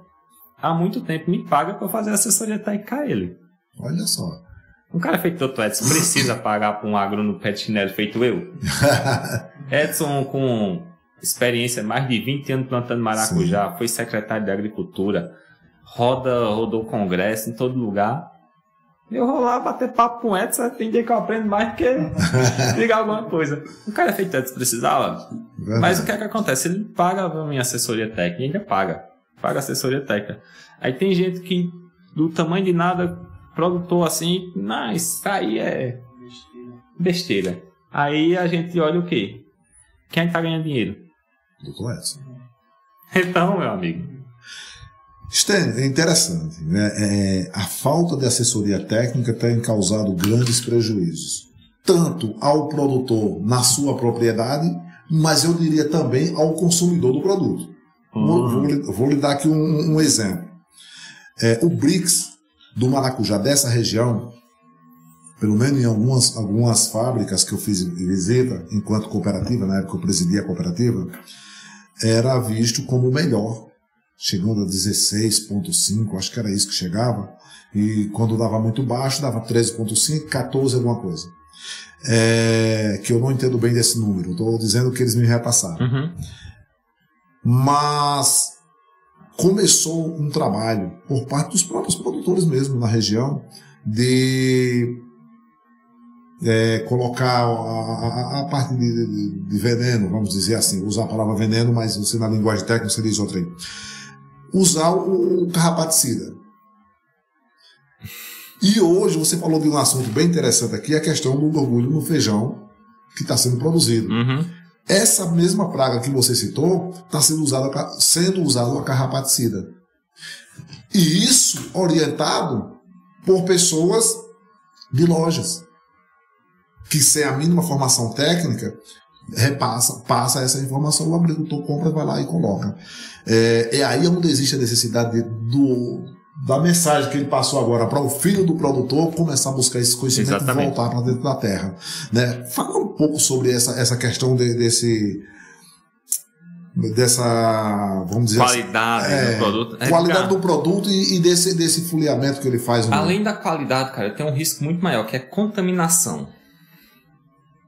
há muito tempo me paga para fazer assessoria técnica a ele. Olha só. Um cara feito Dr. Edson precisa pagar para um agrônomo pet chinelo feito eu? Edson, com experiência, mais de 20 anos plantando maracujá, sim, foi secretário de Agricultura, rodou congresso em todo lugar. Eu vou lá bater papo com o Edson, tem dia que eu aprendo mais do que ligar alguma coisa. O cara feito Edson precisava, verdade. Mas o que é que acontece? Ele paga a minha assessoria técnica, ainda paga assessoria técnica. Aí tem gente que, do tamanho de nada, produtor assim, não, isso aí é besteira. Aí a gente olha o quê? Quem está ganhando dinheiro? Dr. Edson. Então, meu amigo. É interessante, né? A falta de assessoria técnica tem causado grandes prejuízos, tanto ao produtor na sua propriedade, mas eu diria também ao consumidor do produto. Vou lhe dar aqui um exemplo. O BRICS do maracujá dessa região, pelo menos em algumas fábricas que eu fiz visita enquanto cooperativa, na época eu presidia a cooperativa, era visto como o melhor, chegando a 16,5, acho que era isso que chegava, e quando dava muito baixo, dava 13,5, 14 alguma coisa. Que eu não entendo bem desse número, estou dizendo que eles me repassaram. Uhum. Mas começou um trabalho por parte dos próprios produtores mesmo na região de colocar a parte de veneno, vamos dizer assim, usar a palavra veneno, mas você na linguagem técnica você diz outra aí. Usar o carrapaticida. E hoje você falou de um assunto bem interessante aqui, a questão do orgulho no feijão que está sendo produzido. Uhum. Essa mesma praga que você citou está sendo usado a carrapaticida. E isso orientado por pessoas de lojas que, sem a mínima formação técnica, passa essa informação, o agricultor compra, vai lá e coloca. É aí onde existe a necessidade da mensagem que ele passou agora para o filho do produtor começar a buscar esse conhecimento. Exatamente. E voltar para dentro da terra. Né? Fala um pouco sobre essa questão dessa, vamos dizer qualidade assim, do produto. Qualidade do produto e desse folheamento que ele faz. Além da qualidade, cara, tem um risco muito maior, que é contaminação.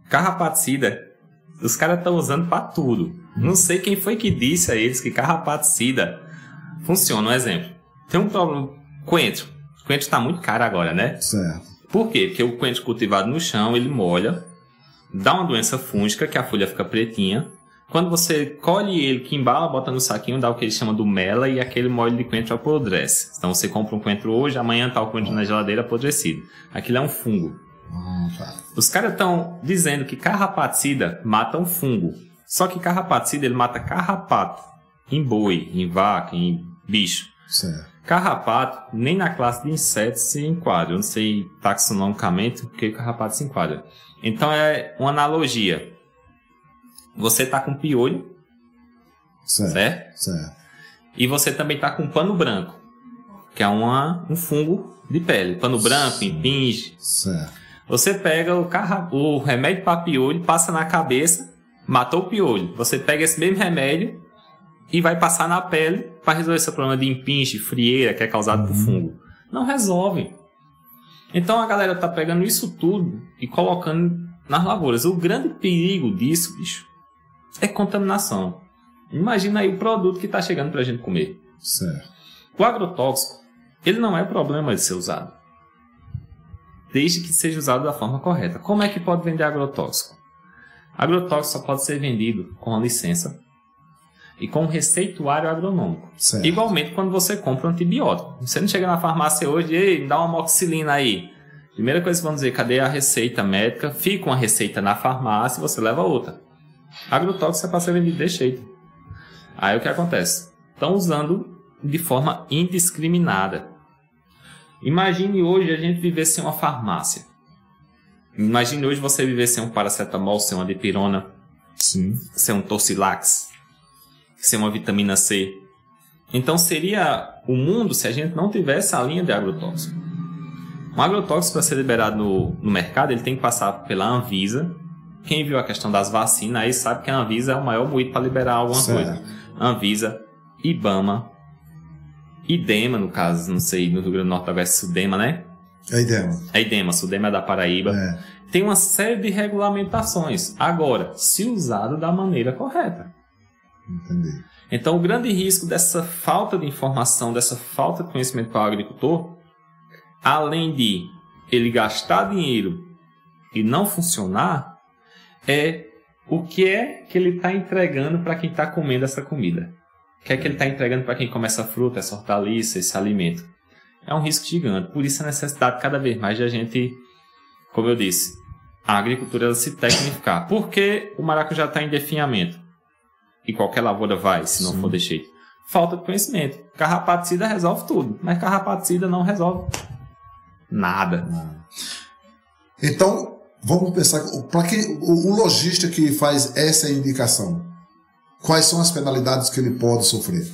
Carrapaticida, os caras estão usando para tudo. Não sei quem foi que disse a eles que carrapaticida funciona. Um exemplo. Tem um problema. Coentro. Coentro está muito caro agora, né? Certo. Por quê? Porque o coentro cultivado no chão, ele molha, dá uma doença fúngica, que a folha fica pretinha. Quando você colhe ele, que embala, bota no saquinho, dá o que eles chamam do mela, e aquele molho de coentro apodrece. Então você compra um coentro hoje, amanhã tá o coentro na geladeira apodrecido. Aquilo é um fungo. Tá. Os caras estão dizendo que carrapaticida mata um fungo. Só que carrapaticida, ele mata carrapato em boi, em vaca, em bicho. Certo. Carrapato, nem na classe de insetos se enquadra. Eu não sei taxonomicamente porque carrapato se enquadra. Então é uma analogia. Você tá com piolho, certo? E você também tá com pano branco, que é um fungo de pele. Pano branco, impinge. Certo. Você pega o remédio para piolho, passa na cabeça, matou o piolho. Você pega esse mesmo remédio e vai passar na pele para resolver esse problema de impinge, frieira, que é causado por fungo. Não resolve. Então a galera tá pegando isso tudo e colocando nas lavouras. O grande perigo disso, bicho, é contaminação. Imagina aí o produto que está chegando para a gente comer. Certo. O agrotóxico, ele não é problema de ser usado, desde que seja usado da forma correta. Como é que pode vender agrotóxico? Agrotóxico só pode ser vendido com a licença e com um receituário agronômico. Certo. Igualmente quando você compra um antibiótico. Você não chega na farmácia hoje e ei, me dá uma amoxicilina aí. Primeira coisa que vão dizer, cadê a receita médica? Fica uma receita na farmácia e você leva outra. Agrotóxico é para ser vendido desse jeito. Aí o que acontece? Estão usando de forma indiscriminada. Imagine hoje a gente viver sem uma farmácia. Imagine hoje você viver sem um paracetamol, sem uma dipirona, sim, sem um Torcilax, sem uma vitamina C. Então seria o mundo se a gente não tivesse a linha de agrotóxico. Um agrotóxico, para ser liberado no mercado, ele tem que passar pela Anvisa. Quem viu a questão das vacinas aí sabe que a Anvisa é o maior moído para liberar alguma coisa. Anvisa, IBAMA, IDEMA, no caso, não sei, no Rio Grande do Norte talvez Sudema, né? É IDEMA. É IDEMA, Sudema é da Paraíba. É. Tem uma série de regulamentações. Agora, se usado da maneira correta. Entendi. Então, o grande risco dessa falta de informação, dessa falta de conhecimento para o agricultor, além de ele gastar dinheiro e não funcionar, é o que é que ele está entregando para quem está comendo essa comida. O que é que ele está entregando para quem come essa fruta, essa hortaliça, esse alimento. É um risco gigante. Por isso a necessidade cada vez mais de a gente, como eu disse, a agricultura ela se tecnificar. Porque o maracujá está em definhamento. E qualquer lavoura vai, se não for de jeito. Falta de conhecimento. Carrapaticida resolve tudo, mas carrapaticida não resolve nada. Então, vamos pensar, para que o lojista que faz essa indicação, quais são as penalidades que ele pode sofrer?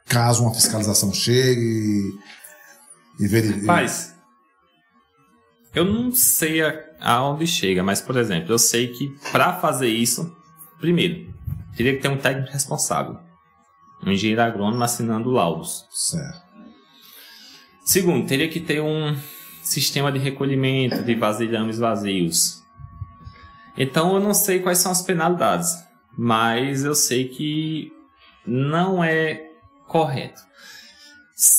Caso uma fiscalização chegue e verifique. Rapaz, eu não sei aonde chega, mas, por exemplo, eu sei que para fazer isso, primeiro, teria que ter um técnico responsável. Um engenheiro agrônomo assinando laudos. Certo. Segundo, teria que ter um sistema de recolhimento de vasilhames vazios. Então, eu não sei quais são as penalidades, mas eu sei que não é correto.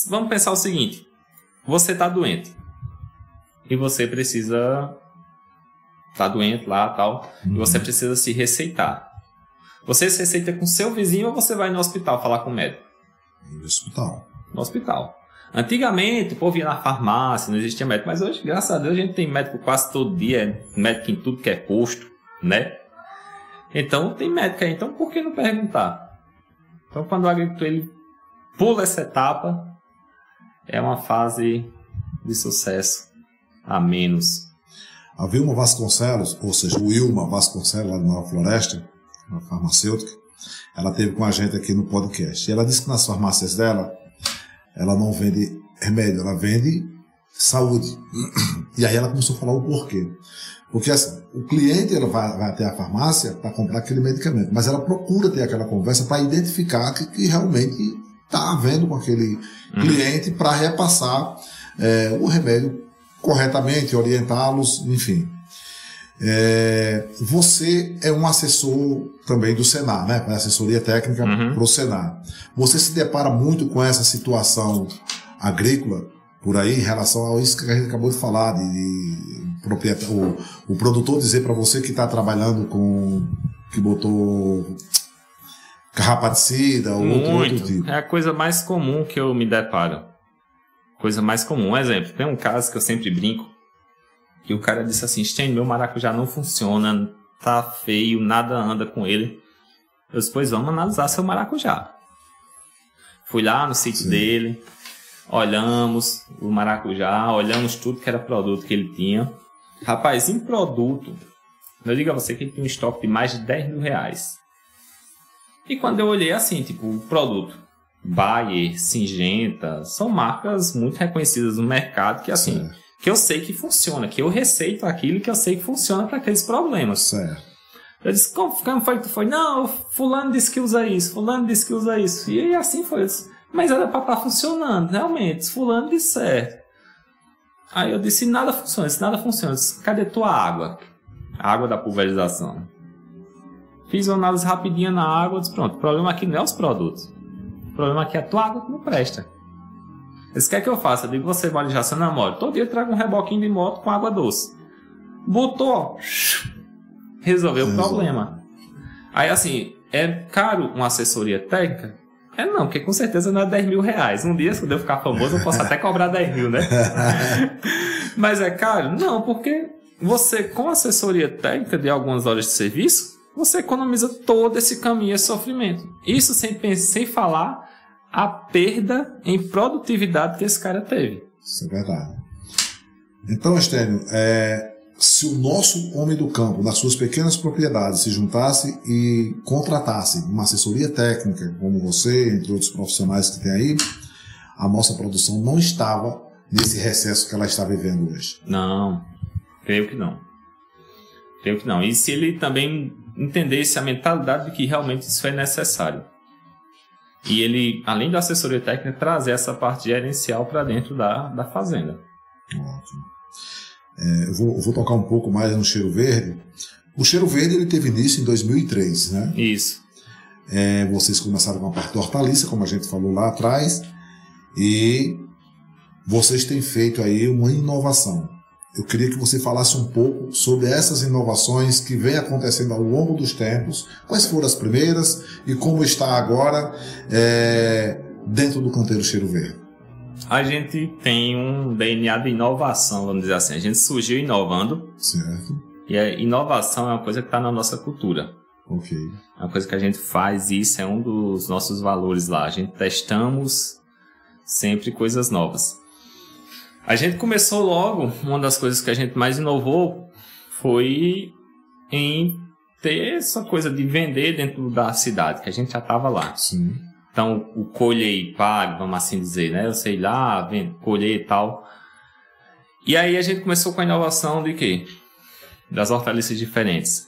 Vamos pensar o seguinte. Você está doente. E você precisa... Está doente lá e tal. E você precisa se receitar. Você se receita com seu vizinho ou você vai no hospital falar com o médico? No hospital. No hospital. Antigamente, o povo ia na farmácia, não existia médico. Mas hoje, graças a Deus, a gente tem médico quase todo dia. Médico em tudo que é posto, né? Então, tem médico aí. Então, por que não perguntar? Então, quando o agricultor ele pula essa etapa, é uma fase de sucesso a menos. A Vilma Vasconcelos, ou seja, o Wilma Vasconcelos, lá de Nova Floresta, uma farmacêutica, ela teve com a gente aqui no podcast. E ela disse que nas farmácias dela, ela não vende remédio, ela vende saúde. E aí ela começou a falar o porquê. Porque assim, o cliente ele vai até a farmácia para comprar aquele medicamento, mas ela procura ter aquela conversa para identificar que realmente está havendo com aquele cliente para repassar o remédio corretamente, orientá-los, enfim. Você é um assessor também do Senar, né? Assessoria técnica para o Senar. Você se depara muito com essa situação agrícola por aí em relação a isso que a gente acabou de falar, o produtor dizer para você que está trabalhando que botou carrapaticida ou outro tipo. É a coisa mais comum que eu me deparo. Coisa mais comum. Um exemplo, tem um caso que eu sempre brinco, que o cara disse assim: Stênio, meu maracujá não funciona, tá feio, nada anda com ele. Eu disse: pois vamos analisar seu maracujá. Fui lá no sítio dele, olhamos o maracujá, olhamos tudo que era produto que ele tinha. Rapaz, em produto, eu digo a você que ele tinha um estoque de mais de 10 mil reais. E quando eu olhei assim, tipo, o produto, Bayer, Syngenta, são marcas muito reconhecidas no mercado que assim, que eu sei que funciona, que eu receito aquilo que eu sei que funciona para aqueles problemas. Certo. Eu disse: como foi que tu foi? Não, fulano disse que usa isso, fulano disse que usa isso. E assim foi. Eu disse: mas era para estar funcionando, realmente, fulano disse certo. Aí eu disse: nada funciona, se nada funciona. Eu disse: cadê tua água? A água da pulverização. Fiz uma análise rapidinha na água, disse: pronto, o problema aqui não é os produtos. O problema aqui é a tua água que não presta. Eles querem que eu faça? Eu digo: você vai já se namora. Todo dia eu trago um reboquinho de moto com água doce. Botou, resolveu o problema. Aí assim, é caro uma assessoria técnica? É não, porque com certeza não é 10 mil reais. Um dia, quando eu ficar famoso, eu posso até cobrar 10 mil, né? Mas é caro? Não, porque você, com assessoria técnica de algumas horas de serviço, você economiza todo esse caminho, esse sofrimento. Isso sem falar a perda em produtividade que esse cara teve. Isso é verdade. Então, Stênio, se o nosso homem do campo, nas suas pequenas propriedades, se juntasse e contratasse uma assessoria técnica, como você, entre outros profissionais que tem aí, a nossa produção não estava nesse recesso que ela está vivendo hoje. Não, creio que não. Creio que não. E se ele também entendesse a mentalidade de que realmente isso é necessário. E ele, além da assessoria técnica, trazer essa parte gerencial para dentro da fazenda. Ótimo. Eu vou tocar um pouco mais no Cheiro Verde. O Cheiro Verde ele teve início em 2003, né? Isso. Vocês começaram com a parte da hortaliça, como a gente falou lá atrás, e vocês têm feito aí uma inovação. Eu queria que você falasse um pouco sobre essas inovações que vêm acontecendo ao longo dos tempos, quais foram as primeiras e como está agora dentro do canteiro Cheiro Verde. A gente tem um DNA de inovação, vamos dizer assim. A gente surgiu inovando. Certo. E a inovação é uma coisa que está na nossa cultura. Ok. É uma coisa que a gente faz e isso é um dos nossos valores lá. A gente testamos sempre coisas novas. A gente começou logo, uma das coisas que a gente mais inovou foi em ter essa coisa de vender dentro da cidade, que a gente já estava lá. Sim. Então, o colher e pague, vamos assim dizer, né? Eu sei lá, colher e tal. E aí a gente começou com a inovação de quê? Das hortaliças diferentes.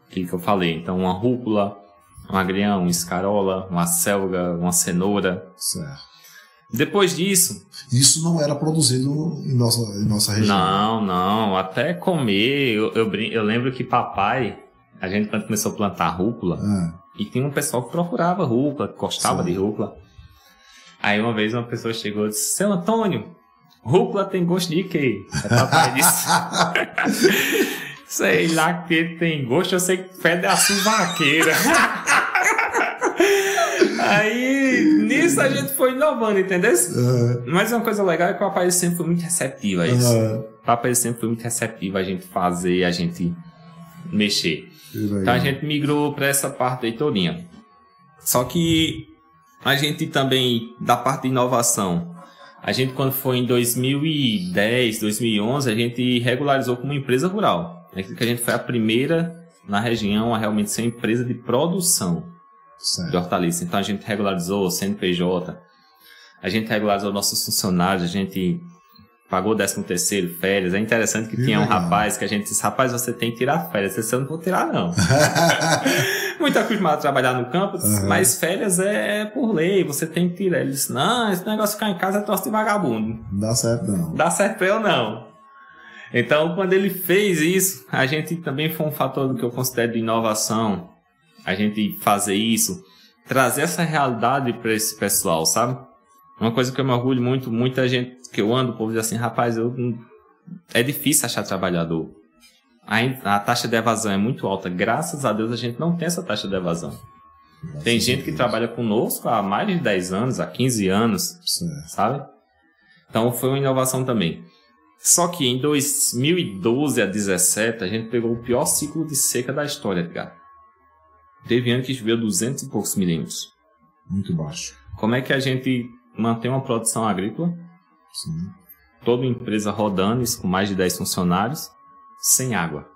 Aquilo que eu falei. Então, uma rúcula, um agrião, uma escarola, uma selga, uma cenoura. Certo. Depois disso... Isso não era produzido em nossa região? Não. Até comer... Eu lembro que papai, a gente quando começou a plantar rúcula, e tinha um pessoal que procurava rúcula, que gostava de rúcula. Aí uma vez uma pessoa chegou e disse: seu Antônio, rúcula tem gosto de quê? Aí papai disse: sei lá que ele tem gosto, eu sei que fede a suvaqueira. Aí, nisso a gente foi inovando, entendeu? Mas uma coisa legal é que o papai sempre foi muito receptivo a isso. O papai sempre foi muito receptivo a gente fazer, a gente mexer. Então a gente migrou para essa parte aí todinha. Só que a gente também, da parte de inovação, a gente quando foi em 2010, 2011, a gente regularizou como empresa rural. Que a gente foi a primeira na região a realmente ser empresa de produção de hortaliça. Então a gente regularizou o CNPJ, a gente regularizou nossos funcionários, a gente pagou 13º, férias. É interessante que tinha um rapaz que a gente disse: rapaz, você tem que tirar férias. Eu não vou tirar, não. Muito acostumado a trabalhar no campo, mas férias é por lei, você tem que tirar. Ele disse: não, esse negócio de ficar em casa é troço de vagabundo. Não dá certo, não. Dá certo pra eu, não. Então, quando ele fez isso, a gente também foi um fator do que eu considero de inovação. A gente fazer isso, trazer essa realidade para esse pessoal, sabe? Uma coisa que eu me orgulho muito, muita gente que eu ando, o povo diz assim, rapaz, é difícil achar trabalhador. A taxa de evasão é muito alta. Graças a Deus a gente não tem essa taxa de evasão. Tem gente que trabalha conosco há mais de 10 anos, há 15 anos, sabe? Então foi uma inovação também. Só que em 2012 a 2017 a gente pegou o pior ciclo de seca da história, Edgar. Teve ano que choveu 200 e poucos milímetros. Muito baixo. Como é que a gente mantém uma produção agrícola? Sim. Toda empresa rodando, isso com mais de 10 funcionários, sem água.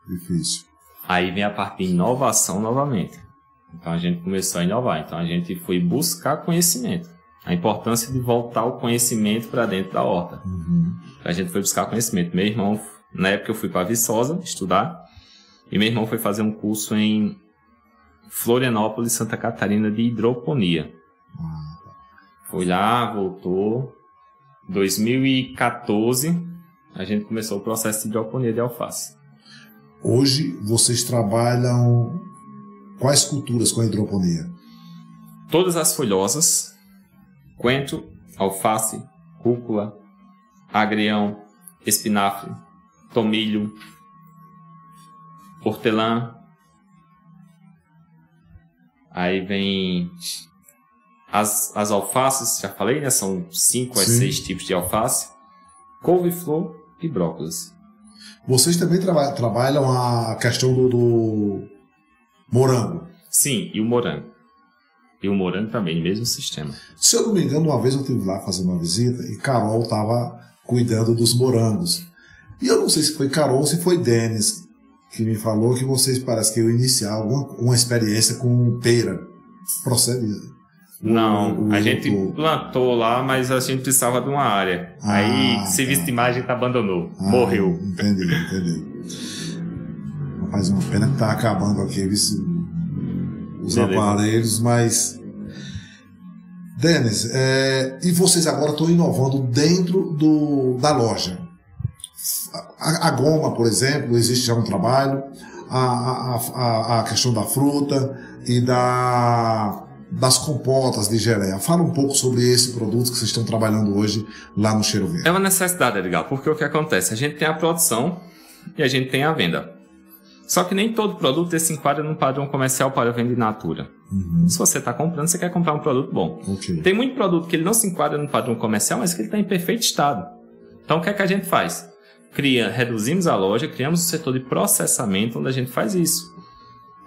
Difícil. Aí vem a parte de inovação novamente. Então a gente começou a inovar. Então a gente foi buscar conhecimento. A importância de voltar o conhecimento para dentro da horta. A gente foi buscar conhecimento. Meu irmão, na época eu fui para Viçosa estudar. E meu irmão foi fazer um curso em Florianópolis, Santa Catarina, de hidroponia. Foi lá, voltou. 2014, a gente começou o processo de hidroponia de alface. Hoje, vocês trabalham quais culturas com a hidroponia? Todas as folhosas, coentro, alface, rúcula, agrião, espinafre, tomilho, hortelã. Aí vem as alfaces, já falei, né? São 5 a 6 tipos de alface. Couve-flor e brócolis. Vocês também trabalham a questão do morango? Sim, e o morango. E o morango também, mesmo sistema. Se eu não me engano, uma vez eu estive lá fazendo uma visita e Carol estava cuidando dos morangos. E eu não sei se foi Carol ou se foi Denis que me falou que vocês parece que iam iniciar uma experiência com pera. Procede? Não, a gente plantou lá, mas a gente precisava de uma área. Aí, serviço de imagem abandonou, morreu. Entendi. Rapaz, uma pena que tá acabando aqui os aparelhos, mas... Denis, e vocês agora estão inovando dentro da loja. A goma, por exemplo, existe já um trabalho, a questão da fruta e das compotas de geleia. Fala um pouco sobre esse produto que vocês estão trabalhando hoje lá no Cheiro Verde. É uma necessidade, Edgar, porque o que acontece? A gente tem a produção e a gente tem a venda. Só que nem todo produto se enquadra num padrão comercial para venda in natura. Se você está comprando, você quer comprar um produto bom. Okay. Tem muito produto que ele não se enquadra no padrão comercial, mas que ele está em perfeito estado. Então o que é que a gente faz? Reduzimos a loja, criamos um setor de processamento onde a gente faz isso.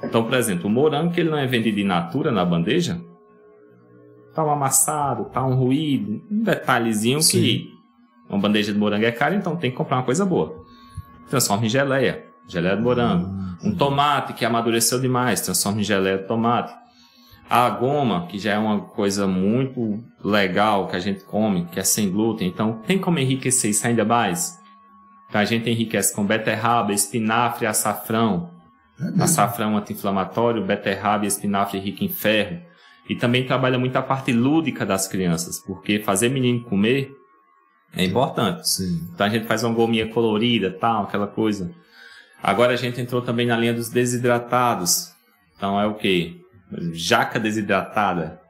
Então, por exemplo, o morango, que ele não é vendido in natura na bandeja, tá um amassado, tá um ruído, um detalhezinho. Sim. Que uma bandeja de morango é cara, então tem que comprar uma coisa boa. Transforma em geleia de morango. Um tomate que amadureceu demais, transforma em geleia de tomate. A goma, que já é uma coisa muito legal que a gente come, que é sem glúten, então tem como enriquecer isso ainda mais? Então a gente enriquece com beterraba, espinafre e açafrão. Açafrão anti-inflamatório, beterraba e espinafre rico em ferro. E também trabalha muito a parte lúdica das crianças, porque fazer menino comer é importante. Sim. Então a gente faz uma gominha colorida, tal, aquela coisa. Agora a gente entrou também na linha dos desidratados. Então é o quê? Jaca desidratada.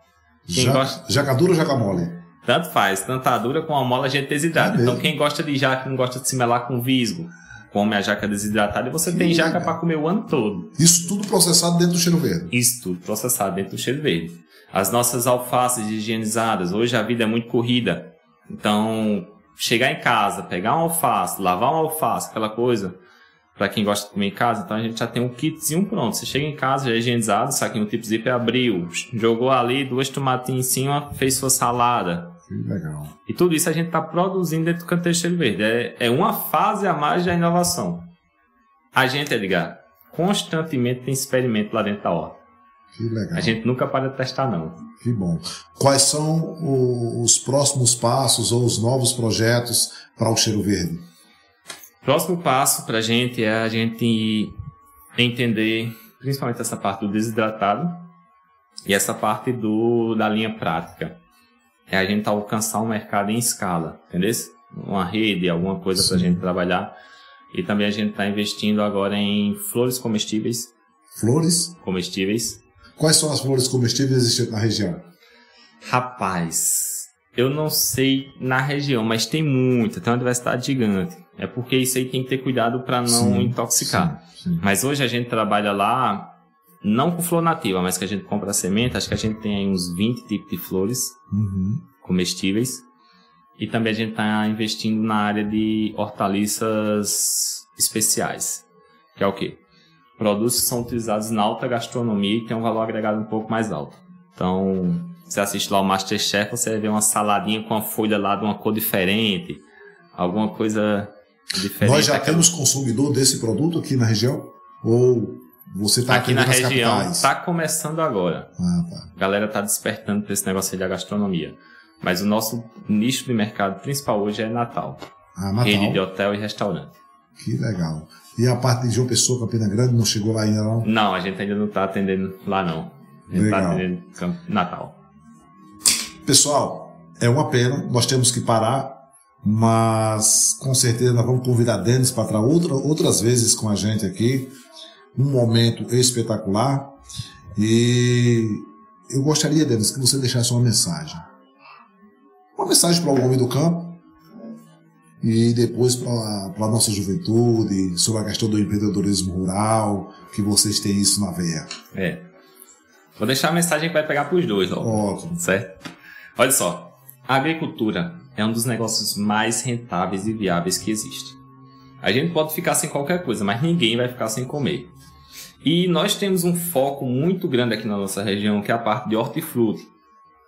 Jaca dura ou jaca mole? Tanto faz, tanto a dura como a mole a gente desidrata. Então quem gosta de jaca, não gosta de se melar com visgo, come a jaca desidratada e você tem jaca para comer o ano todo. Isso tudo processado dentro do Cheiro Verde? Isso tudo processado dentro do Cheiro Verde. As nossas alfaces higienizadas, hoje a vida é muito corrida. Então, chegar em casa, pegar uma alface, lavar uma alface, aquela coisa, para quem gosta de comer em casa, então a gente já tem um kitzinho pronto. Você chega em casa, já é higienizado, saquinho tipo zip, abriu, jogou ali 2 tomatinhos em cima, fez sua salada. Legal. E tudo isso a gente está produzindo dentro do Canteiro Cheiro Verde. É uma fase a mais da inovação. A gente, Edgar, constantemente tem experimento lá dentro da horta. Que legal. A gente nunca para de testar, não. Que bom. Quais são os próximos passos ou os novos projetos para o Cheiro Verde? Próximo passo para a gente é a gente entender, principalmente essa parte do desidratado e essa parte da linha prática. É a gente alcançar um mercado em escala, entendeu? Uma rede, alguma coisa para a gente trabalhar. E também a gente está investindo agora em flores comestíveis. Flores? Comestíveis. Quais são as flores comestíveis existentes na região? Rapaz, eu não sei na região, mas tem muita, tem uma diversidade gigante. É porque isso aí tem que ter cuidado para não intoxicar. Sim. Mas hoje a gente trabalha lá, não com flor nativa, mas que a gente compra semente. Acho que a gente tem aí uns 20 tipos de flores comestíveis. E também a gente está investindo na área de hortaliças especiais. Que é o quê? Produtos que são utilizados na alta gastronomia e tem um valor agregado um pouco mais alto. Então, você assiste lá o MasterChef, você vai ver uma saladinha com uma folha lá de uma cor diferente. Alguma coisa diferente. Nós já temos consumidor desse produto aqui na região? Ou você está aqui na região? Está começando agora. Tá. A galera está despertando para esse negócio aí da gastronomia. Mas o nosso nicho de mercado principal hoje é Natal. Natal. Rede de hotel e restaurante. Que legal. E a parte de João Pessoa, Campina Grande, não chegou lá ainda não? Não, a gente ainda não está atendendo lá não. A gente está atendendo Natal. Pessoal, é uma pena, nós temos que parar, mas com certeza nós vamos convidar Denis para trazer outras vezes com a gente aqui. Um momento espetacular. E eu gostaria, Denis, que você deixasse uma mensagem. Uma mensagem para o homem do campo e depois para a nossa juventude, sobre a questão do empreendedorismo rural, que vocês têm isso na veia. Vou deixar a mensagem que vai pegar para os dois. Ótimo. Certo? Olha só, a agricultura é um dos negócios mais rentáveis e viáveis que existe. A gente pode ficar sem qualquer coisa, mas ninguém vai ficar sem comer. E nós temos um foco muito grande aqui na nossa região, que é a parte de hortifruti,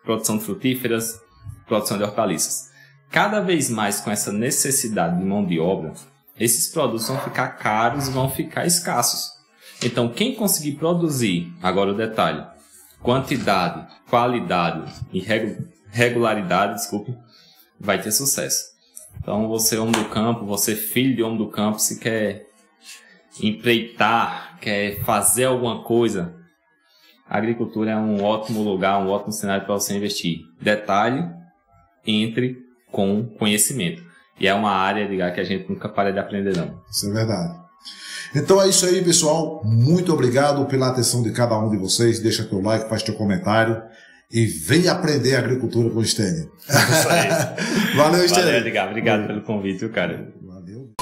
produção de frutíferas, produção de hortaliças. Cada vez mais com essa necessidade de mão de obra, esses produtos vão ficar caros e vão ficar escassos. Então, quem conseguir produzir, agora o detalhe, quantidade, qualidade e regularidade, vai ter sucesso. Então, você homem do campo, você filho de homem do campo, se quer empreitar, quer fazer alguma coisa, a agricultura é um ótimo lugar, um ótimo cenário para você investir. Detalhe, entre com conhecimento. E é uma área, que a gente nunca para de aprender, não. Isso é verdade. Então é isso aí, pessoal. Muito obrigado pela atenção de cada um de vocês. Deixa teu like, faz teu comentário e venha aprender agricultura com o Stênio. Isso aí. Valeu, Stênio. Valeu, Edgar. Obrigado pelo convite, cara. Valeu.